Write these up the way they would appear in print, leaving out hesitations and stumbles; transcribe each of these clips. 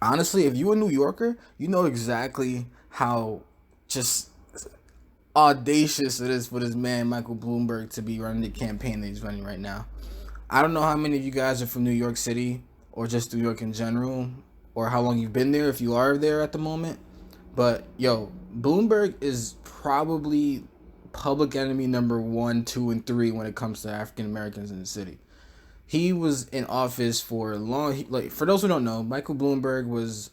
Honestly, if you're a New Yorker, you know exactly how just audacious it is for this man Michael Bloomberg to be running the campaign that he's running right now. I don't know how many of you guys are from New York City or just New York in general, or how long you've been there if you are there at the moment. But yo, Bloomberg is probably public enemy number one, two, and three when it comes to African Americans in the city. He was in office for a long. Like, for those who don't know, Michael Bloomberg was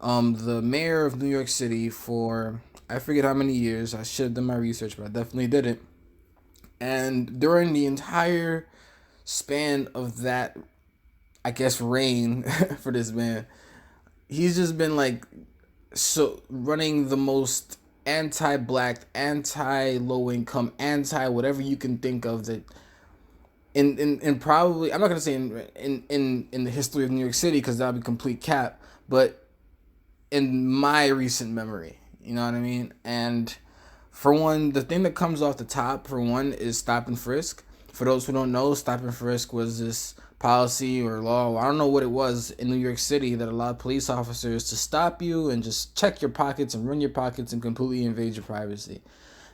the mayor of New York City for, I forget how many years. I should have done my research, but I definitely didn't. And during the entire span of that, I guess, reign for this man, he's just been like so running the most anti-black, anti-low income, anti whatever you can think of that in probably, I'm not gonna say in the history of New York City because that'd be complete cap, but in my recent memory, you know what I mean? And for one, the thing that comes off the top for one is stop and frisk. For those who don't know, stop and frisk was this policy or law, I don't know what it was in New York City, that allowed police officers to stop you and just check your pockets and run your pockets and completely invade your privacy.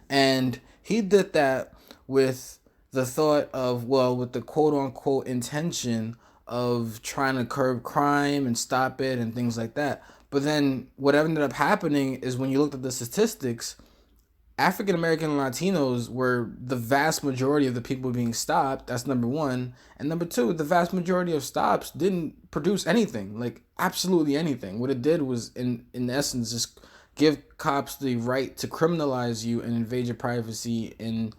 And he did that with the thought of, well, with the quote unquote intention of trying to curb crime and stop it and things like that. But then what ended up happening is when you looked at the statistics, African American and Latinos were the vast majority of the people being stopped. That's number one. And number two, the vast majority of stops didn't produce anything, like absolutely anything. What it did was, in essence, just give cops the right to criminalize you and invade your privacy in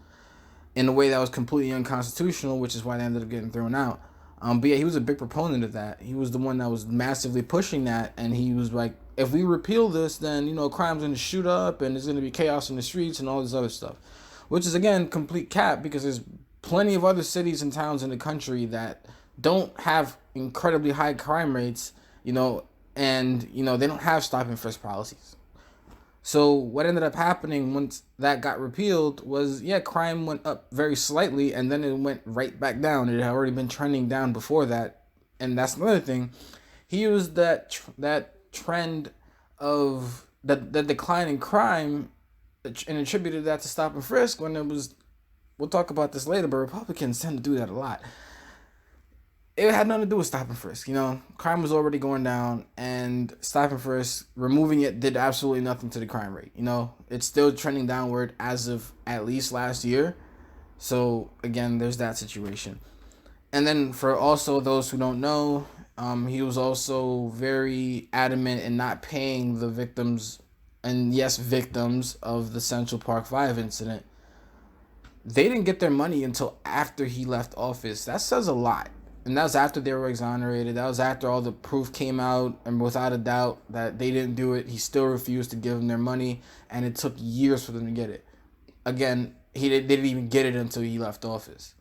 a way that was completely unconstitutional, which is why they ended up getting thrown out. But yeah, he was a big proponent of that. He was the one that was massively pushing that, and he was like, if we repeal this, then crime's gonna shoot up, and there's gonna be chaos in the streets and all this other stuff, which is again complete cap because there's plenty of other cities and towns in the country that don't have incredibly high crime rates, and they don't have stop and frisk policies. So what ended up happening once that got repealed was, yeah, crime went up very slightly, and then it went right back down. It had already been trending down before that, and that's another thing. He used that trend of the decline in crime and attributed that to stop and frisk when it was. We'll talk about this later, but Republicans tend to do that a lot. It had nothing to do with stop and frisk. Crime was already going down, and stop and frisk, removing it did absolutely nothing to the crime rate. It's still trending downward as of at least last year. So again, there's that situation. And then for also those who don't know, he was also very adamant in not paying the victims, and yes, victims of the Central Park 5 incident. They didn't get their money until after he left office. That says a lot. And that was after they were exonerated. That was after all the proof came out, and without a doubt that they didn't do it. He still refused to give them their money, and it took years for them to get it. Again, they didn't even get it until he left office.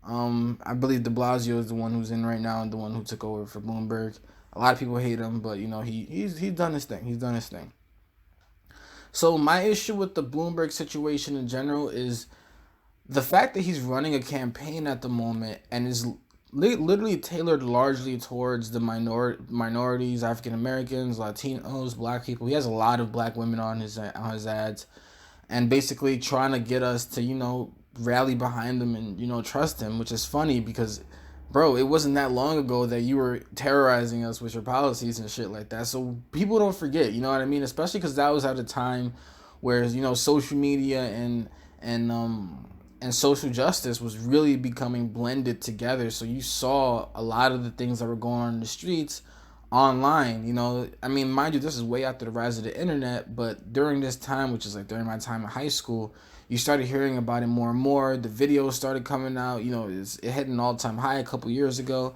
I believe De Blasio is the one who's in right now and the one who took over for Bloomberg. A lot of people hate him, but he's done his thing. He's done his thing. So my issue with the Bloomberg situation in general is the fact that he's running a campaign at the moment and is literally tailored largely towards the minorities, African Americans, Latinos, black people. He has a lot of black women on his ads, and basically trying to get us to rally behind him and trust him, which is funny because, bro, it wasn't that long ago that you were terrorizing us with your policies and shit like that. So people don't forget, you know what I mean? Especially because that was at a time where social media and social justice was really becoming blended together. So you saw a lot of the things that were going on in the streets online. I mean, mind you, this is way after the rise of the internet, but during this time, which is like during my time in high school, you started hearing about it more and more. The videos started coming out. It hit an all-time high a couple years ago.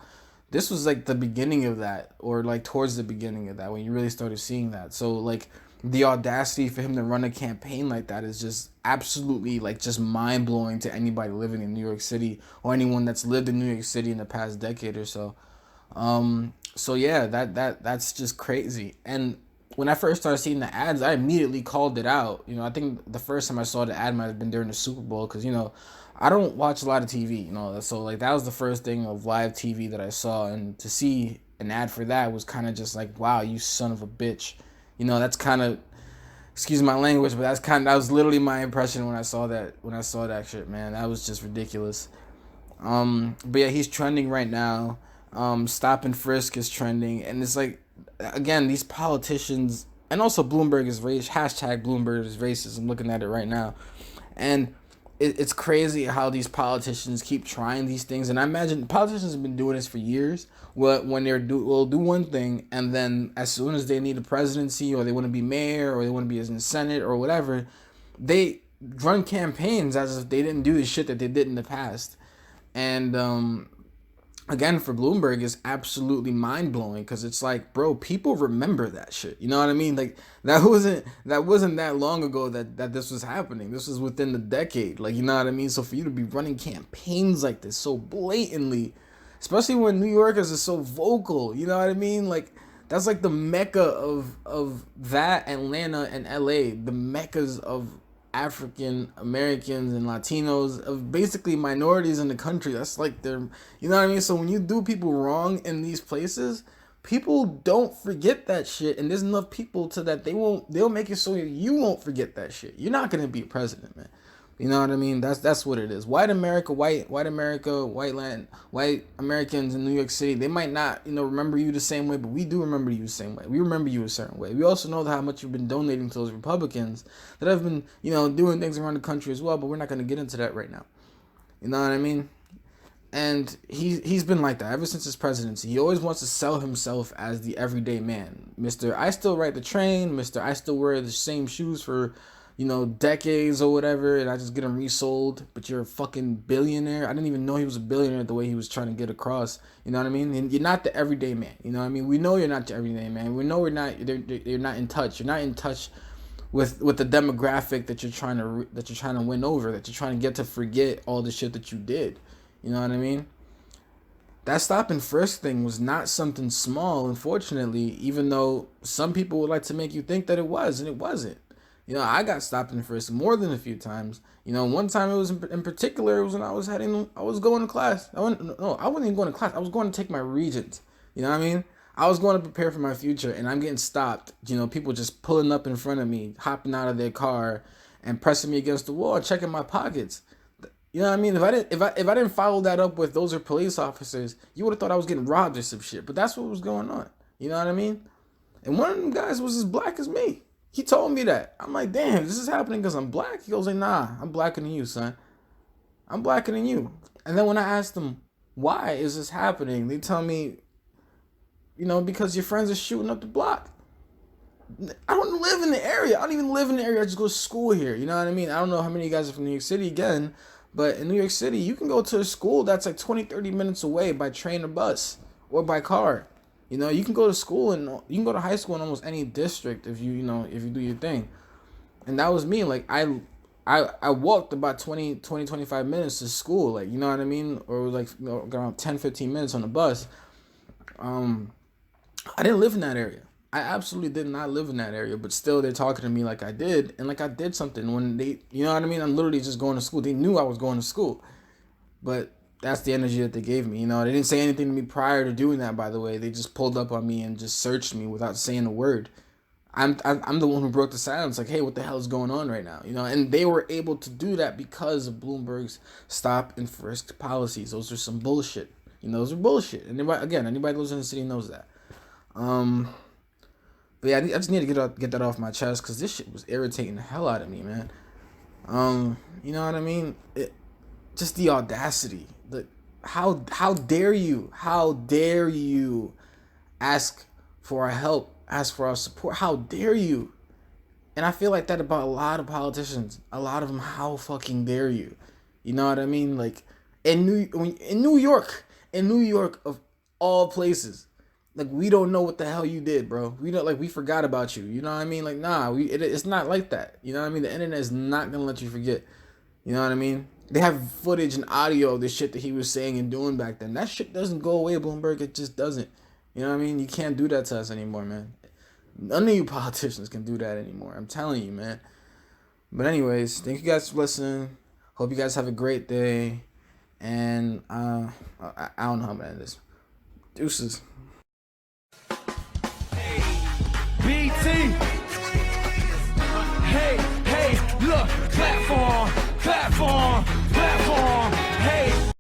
This was like the beginning of that, or like towards the beginning of that, when you really started seeing that. So like the audacity for him to run a campaign like that is just absolutely like just mind-blowing to anybody living in New York City or anyone that's lived in New York City in the past decade or so. So yeah, that's just crazy. And when I first started seeing the ads, I immediately called it out. I think the first time I saw the ad might have been during the Super Bowl because I don't watch a lot of TV. So like that was the first thing of live TV that I saw, and to see an ad for that was kind of just like, wow, you son of a bitch. You know, that's kind of, excuse my language, but that was literally my impression when I saw that shit, man. That was just ridiculous. But yeah, he's trending right now. Stop and frisk is trending, and it's like, again, these politicians, and also Bloomberg is race. Hashtag Bloomberg is racist. I'm looking at it right now, and it's crazy how these politicians keep trying these things. And I imagine politicians have been doing this for years. When will do one thing, and then as soon as they need a presidency, or they want to be mayor, or they want to be in the Senate, or whatever, they run campaigns as if they didn't do the shit that they did in the past. And again, for Bloomberg, is absolutely mind blowing, because it's like, bro, people remember that shit. You know what I mean? Like, that wasn't that long ago that this was happening. This was within the decade. Like, you know what I mean? So for you to be running campaigns like this so blatantly, especially when New Yorkers are so vocal, you know what I mean? Like, that's like the mecca of that, Atlanta and LA, the meccas of African Americans and Latinos, of basically minorities in the country. That's like their, you know what I mean? So when you do people wrong in these places, people don't forget that shit, and there's enough people to that they'll make it so you won't forget that shit. You're not gonna be president, man. You know what I mean? That's what it is. White America, white America, white land, white Americans in New York City, they might not, remember you the same way, but we do remember you the same way. We remember you a certain way. We also know how much you've been donating to those Republicans that have been, doing things around the country as well, but we're not going to get into that right now. You know what I mean? And he's been like that ever since his presidency. He always wants to sell himself as the everyday man. Mr. I still ride the train. Mr. I still wear the same shoes for decades or whatever, and I just get them resold, but you're a fucking billionaire. I didn't even know he was a billionaire the way he was trying to get across. You know what I mean? And you're not the everyday man. You know what I mean? We know you're not the everyday man. We know you're not in touch. You're not in touch with the demographic that you're trying to win over, that you're trying to get to forget all the shit that you did. You know what I mean? That stop and frisk thing was not something small, unfortunately, even though some people would like to make you think that it was, and it wasn't. I got stopped and frisked more than a few times. One time it was in particular, it was when I was going to class. I wasn't even going to class. I was going to take my regents. You know what I mean? I was going to prepare for my future, and I'm getting stopped. People just pulling up in front of me, hopping out of their car, and pressing me against the wall, checking my pockets. You know what I mean? If I didn't follow that up with those are police officers, you would have thought I was getting robbed or some shit. But that's what was going on. You know what I mean? And one of them guys was as black as me. He told me that. I'm like, damn, this is happening because I'm black? He goes like, nah, I'm blacker than you, son. I'm blacker than you. And then when I asked them, why is this happening? They tell me, because your friends are shooting up the block. I don't live in the area. I don't even live in the area. I just go to school here. You know what I mean? I don't know how many of you guys are from New York City again, but in New York City, you can go to a school that's like 20, 30 minutes away by train or bus or by car. You can go to school and you can go to high school in almost any district if you do your thing. And that was me. Like, I walked about 25 minutes to school. Like, you know what I mean? Or like around 10, 15 minutes on the bus. I didn't live in that area. I absolutely did not live in that area, but still they're talking to me like I did. And like I did something when they, you know what I mean? I'm literally just going to school. They knew I was going to school. But that's the energy that they gave me. They didn't say anything to me prior to doing that, by the way. They just pulled up on me and just searched me without saying a word. I'm the one who broke the silence. Like, hey, what the hell is going on right now? And they were able to do that because of Bloomberg's stop and frisk policies. Those are some bullshit. Those are bullshit. And anybody who lives in the city knows that. But yeah, I just need to get that off my chest, because this shit was irritating the hell out of me, man. You know what I mean? Just the audacity. How dare you? How dare you ask for our help, ask for our support? How dare you? And I feel like that about a lot of politicians. A lot of them, how fucking dare you? You know what I mean? Like, in New York of all places, like, we don't know what the hell you did, bro. We forgot about you. You know what I mean? Like, nah, it's not like that. You know what I mean? The internet is not gonna let you forget. You know what I mean? They have footage and audio of the shit that he was saying and doing back then. That shit doesn't go away, Bloomberg. It just doesn't. You know what I mean? You can't do that to us anymore, man. None of you politicians can do that anymore. I'm telling you, man. But anyways, thank you guys for listening. Hope you guys have a great day. And I don't know how I'm gonna end this. Deuces. BT.